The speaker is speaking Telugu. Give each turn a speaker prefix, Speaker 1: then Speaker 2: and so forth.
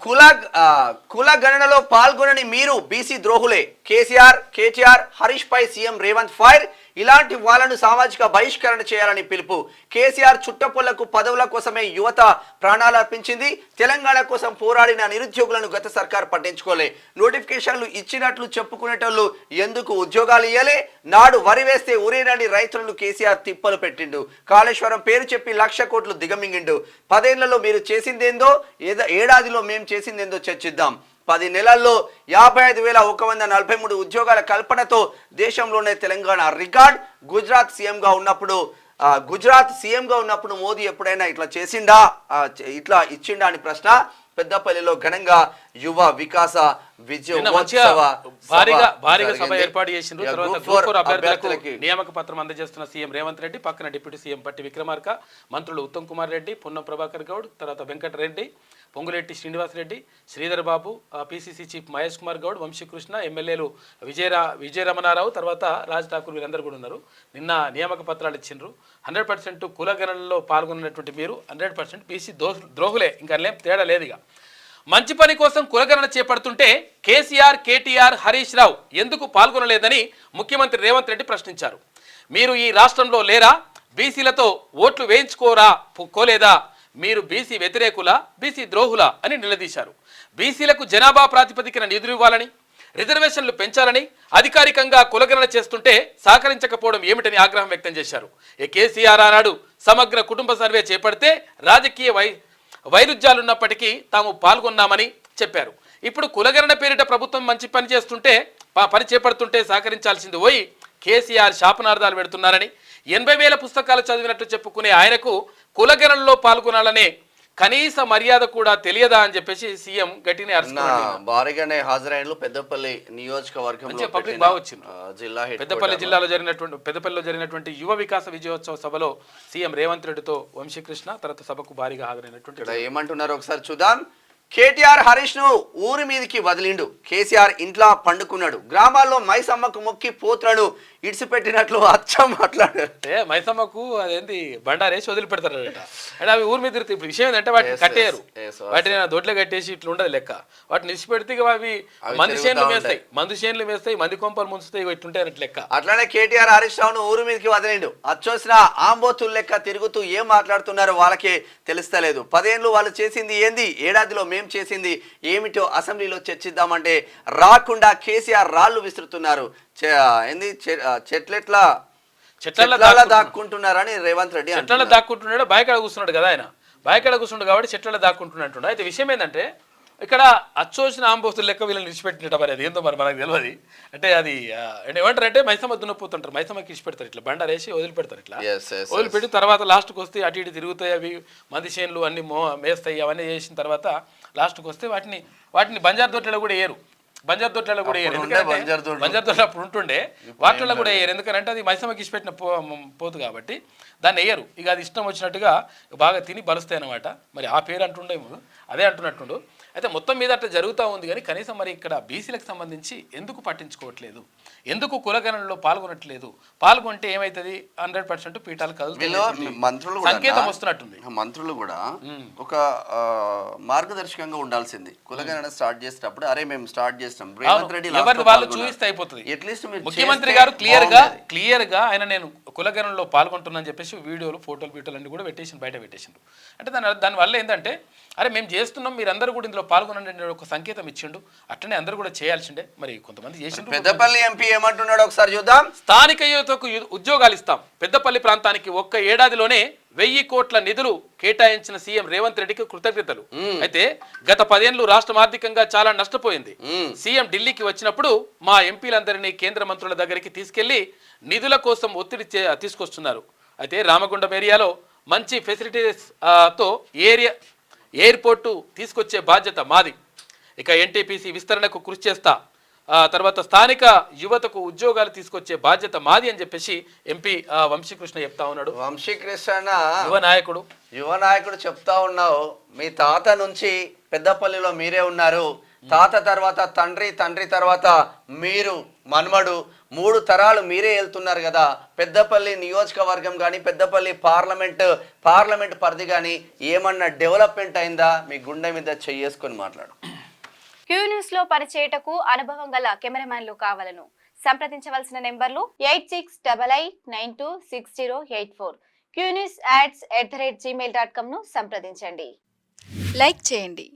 Speaker 1: కుల కుల గణనలో పాల్గొనని మీరు బీసీ ద్రోహులే. కేటీఆర్ హరీష్ పై సీఎం రేవంత్ ఫైర్. ఇలాంటి వాళ్ళను సామాజిక బహిష్కరణ చేయాలని పిలుపు. కేసీఆర్ చుట్టపొళ్లకు పదవుల కోసమే యువత ప్రాణాలు అర్పించింది. తెలంగాణ కోసం పోరాడిన నిరుద్యోగులను గత సర్కార్ పట్టించుకోలే. నోటిఫికేషన్లు ఇచ్చినట్లు చెప్పుకునేటోళ్ళు ఎందుకు ఉద్యోగాలు ఇయ్యలే? నాడు వరి వేస్తే ఊరేనని రైతులను కేసీఆర్ తిప్పలు పెట్టిండు. కాళేశ్వరం పేరు చెప్పి 1,00,000 కోట్లు దిగమింగిండు. 10 ఏళ్లలో మీరు చేసిందేందో, ఏడాదిలో మేము చేసిందేందో చర్చిద్దాం. 10 నెలల్లో 55,143 ఉద్యోగాల కల్పనతో దేశంలోనే తెలంగాణ రికార్డ్. గుజరాత్ సీఎంగా ఉన్నప్పుడు మోదీ ఎప్పుడైనా ఇట్లా చేసిండా, ఇట్లా ఇచ్చిండా అని ప్రశ్న. పెద్దపల్లిలో ఘనంగా యువ వికాస
Speaker 2: భారీగా సభ ఏర్పాటు చేసిండ్రు. తర్వాత గ్రూప్ అభ్యర్థులకు నియామక పత్రం అందజేస్తున్న సీఎం రేవంత్ రెడ్డి, పక్కన డిప్యూటీ సీఎం పట్టి విక్రమార్క, మంత్రులు ఉత్తమ్ కుమార్ రెడ్డి, పొన్నం ప్రభాకర్ గౌడ్, తర్వాత వెంకటరెడ్డి, పొంగులేటి శ్రీనివాస్ రెడ్డి, శ్రీధర్ బాబు, పిసిసి చీఫ్ మహేష్ కుమార్ గౌడ్, వంశీకృష్ణ, ఎమ్మెల్యేలు విజయరమణారావు, తర్వాత రాజ్ ఠాకూర్, వీరందరూ కూడా ఉన్నారు. నిన్న నియామక పత్రాలు ఇచ్చిండ్రు. 100% కులగణనలో పాల్గొన్నటువంటి మీరు 100% బీసీ ద్రోహులే, ఇంకా తేడా లేదు. ఇక మంచి పని కోసం కులగణన చేపడుతుంటే కేటీఆర్ హరీష్ రావు ఎందుకు పాల్గొనలేదని ముఖ్యమంత్రి రేవంత్ రెడ్డి ప్రశ్నించారు. మీరు ఈ రాష్ట్రంలో లేరా? బీసీలతో ఓట్లు వేయించుకోలేదా? మీరు బీసీ వ్యతిరేకులా, బీసీ ద్రోహులా అని నిలదీశారు. బీసీలకు జనాభా ప్రాతిపదికన నిధులు ఇవ్వాలని, రిజర్వేషన్లు పెంచాలని అధికారికంగా కులగణన చేస్తుంటే సహకరించకపోవడం ఏమిటని ఆగ్రహం వ్యక్తం చేశారు. కేసీఆర్ ఆనాడు సమగ్ర కుటుంబ సర్వే చేపడితే రాజకీయ వైరుధ్యాలున్నప్పటికీ తాము పాల్గొన్నామని చెప్పారు. ఇప్పుడు కులగణన పేరిట ప్రభుత్వం మంచి పని చేపడుతుంటే సహకరించాల్సింది పోయి కేసీఆర్ శాపనార్థాలు పెడుతున్నారని, 80,000 పుస్తకాలు చదివినట్టు చెప్పుకునే ఆయనకు కులగణనలో పాల్గొనాలనే కనీస మర్యాద కూడా తెలియదా అని చెప్పేసి సీఎం గట్టినే
Speaker 1: భారీగానే హాజరైన పెద్దపల్లి నియోజకవర్గంలో
Speaker 2: పబ్లిక్ బాగా వచ్చింది. పెద్దపల్లిలో జరిగినటువంటి యువ వికాస విజయోత్సవ సభలో సీఎం రేవంత్ రెడ్డితో వంశీకృష్ణ తర్వాత సభకు భారీగా హాజరైనటువంటి
Speaker 1: ఏమంటున్నారు ఒకసారి చూద్దాం. కేటీఆర్ హరీష్ ను ఊరి మీదకి వదిలిండు. కేసీఆర్ ఇంట్లో పండుకున్నాడు. గ్రామాల్లో మైసమ్మకు మొక్కి పోత్రను ఇడిచిపెట్టినట్లు అచ్చం మాట్లాడారు.
Speaker 2: మైసమ్మకు అదేంటి బండారేసి వదిలిపెడతారు అంటే అవి ఊరి మీద తిరుగుతాయి. ఇప్పుడు విషయం ఏంటంటే వాటిని కట్టేయరు, వాటిని దొడ్లో కట్టేసి ఇట్లా ఉండదు లెక్క. వాటిని ఇడిచిపెడితే అవి మంది చేనులు వేస్తాయి, మంది కొంపలు ముంచుతాయి, ఇట్లుంటాయి లెక్క.
Speaker 1: అట్లానే కేటీఆర్ హరీష్ రావును ఊరి మీదకి వదిలిండు. అచ్చోసిన ఆంబోతులు లెక్క తిరుగుతూ ఏం మాట్లాడుతున్నారో వాళ్ళకే తెలుస్తలేదు. 10 ఏళ్ళు వాళ్ళు చేసింది ఏంది, ఏడాదిలో మేము చేసింది ఏమిటో అసెంబ్లీలో చర్చిద్దామంటే రాకుండా కేసీఆర్ రాళ్లు విసురుతున్నారు. ఏంది చెట్లెట్లా దాక్కుంటున్నారని రేవంత్ రెడ్డి
Speaker 2: చెట్లలో దాక్కుంటున్నాడు. బాయికాడ కూర్చున్నాడు కదా ఆయన, బాయికాడ కూర్చున్నాడు కాబట్టి చెట్లలో దాక్కుంటున్నట్టు. అయితే విషయం ఏంటంటే ఇక్కడ అచ్చోసిన ఆంబోస్తులు లెక్క వీళ్ళని విడిచిపెట్టినట్టు మరి అది ఏందో మరి మనకు తెలియదు. అంటే అది ఏమంటారు అంటే మైసమ్మ దున్నపోతుంటారు, మైసమ్మకి ఇచ్చిపెడతారు, ఇట్లా బండారేసి వదిలిపెడతారు. ఇట్లా వదిలిపెట్టి తర్వాత లాస్ట్కి వస్తే అటు ఇటు తిరుగుతాయి, అవి మంది చేనులు అన్ని మేస్తాయి. అవన్నీ చేసిన తర్వాత లాస్ట్కి వస్తే వాటిని బంజారు దొడ్లలో కూడా వేయరు. బంజారు దొడ్లలో కూడా వేయరు, ఎందుకంటే బంజారు దొడ్లు అప్పుడు ఉంటుండే, వాటిల్లో కూడా వేయరు. ఎందుకంటే అది మైసమ్మకి ఇచ్చిపెట్టిన పోతు కాబట్టి దాన్ని వేయరు. ఇక అది ఇష్టం వచ్చినట్టుగా బాగా తిని బలుస్తాయి అన్నమాట. మరి ఆ పేరు అంటుండేమో అదే అంటున్నట్టుండు. అయితే మొత్తం మీద అట్లా జరుగుతూ ఉంది. కానీ కనీసం మరి ఇక్కడ బీసీలకు సంబంధించి ఎందుకు పట్టించుకోవట్లేదు, ఎందుకు కులగణనలో పాల్గొనట్లేదు? పాల్గొంటే ఏమైతుంది? 100% పీఠాలు కదులుతాయి, సంకేతం వస్తున్నట్టుంది.
Speaker 1: మంత్రులు కూడా ఒక మార్గదర్శకంగా ఉండాల్సింది. కులగణన స్టార్ట్ చేసేటప్పుడు అరే మేము స్టార్ట్ చేస్తాం, రేవంత్ రెడ్డి
Speaker 2: ఎవరిని వాళ్ళు చూపిస్తే అయిపోతుంది.
Speaker 1: అట్లీస్ట్
Speaker 2: ముఖ్యమంత్రి గారు క్లియర్ గా ఆయన నేను కులగణనలో పాల్గొంటున్నాను చెప్పేసి వీడియోలు, ఫోటోలు అన్ని కూడా బయట పెట్టేసిండు. అంటే దానివల్ల ఏంటంటే అరే మేము చేస్తున్నాం, మీరందరూ కూడా ఇందులో పాల్గొనండి ఒక సంకేతం ఇచ్చిండు. అట్లనే అందరూ కూడా చేయాల్సిండే. మరి కొంతమంది చేసిండు.
Speaker 1: పెద్దపల్లి ఎంపీ ఏమంటున్నాడు ఒకసారి చూద్దాం.
Speaker 2: స్థానిక యువతకు ఉద్యోగాలు ఇస్తాం. పెద్దపల్లి ప్రాంతానికి ఒక్క ఏడాదిలోనే 1000 కోట్ల నిధులు కేటాయించిన సీఎం రేవంత్ రెడ్డికి కృతజ్ఞతలు. అయితే గత 10 ఏళ్లు రాష్ట్రం ఆర్థికంగా చాలా నష్టపోయింది. సీఎం ఢిల్లీకి వచ్చినప్పుడు మా ఎంపీలందరినీ కేంద్ర మంత్రుల దగ్గరికి తీసుకెళ్లి నిధుల కోసం ఒత్తిడి తీసుకొస్తున్నారు. అయితే రామగుండం ఏరియాలో మంచి ఫెసిలిటీస్ తో ఎయిర్పోర్టు తీసుకొచ్చే బాధ్యత మాది. ఇక ఎన్టీపీసీ విస్తరణకు కృషి చేస్తా. తర్వాత స్థానిక యువతకు ఉద్యోగాలు తీసుకొచ్చే బాధ్యత మాది అని చెప్పేసి ఎంపీ వంశీకృష్ణ చెప్తా ఉన్నాడు.
Speaker 1: వంశీకృష్ణ
Speaker 2: యువ
Speaker 1: నాయకుడు చెప్తా ఉన్నావు. మీ తాత నుంచి పెద్దపల్లిలో మీరే ఉన్నారు. తాత తర్వాత తండ్రి తర్వాత మీరు, మన్మడు, 3 తరాలు మీరే వెళ్తున్నారు కదా, పెద్దపల్లి నియోజకవర్గం కానీ పెద్దపల్లి పార్లమెంట్ పరిధి కానీ ఏమన్నా డెవలప్మెంట్ అయిందా? మీ గుండె మీద చేసుకొని మాట్లాడు.
Speaker 3: క్యూ న్యూస్ లో పనిచేయటకు అనుభవం గల కెమెరామ్యాన్లు కావాలను సంప్రదించవలసిన నెంబర్లు 8688926084. qnewsads@gmail.com ను సంప్రదించండి. లైక్ చేయండి.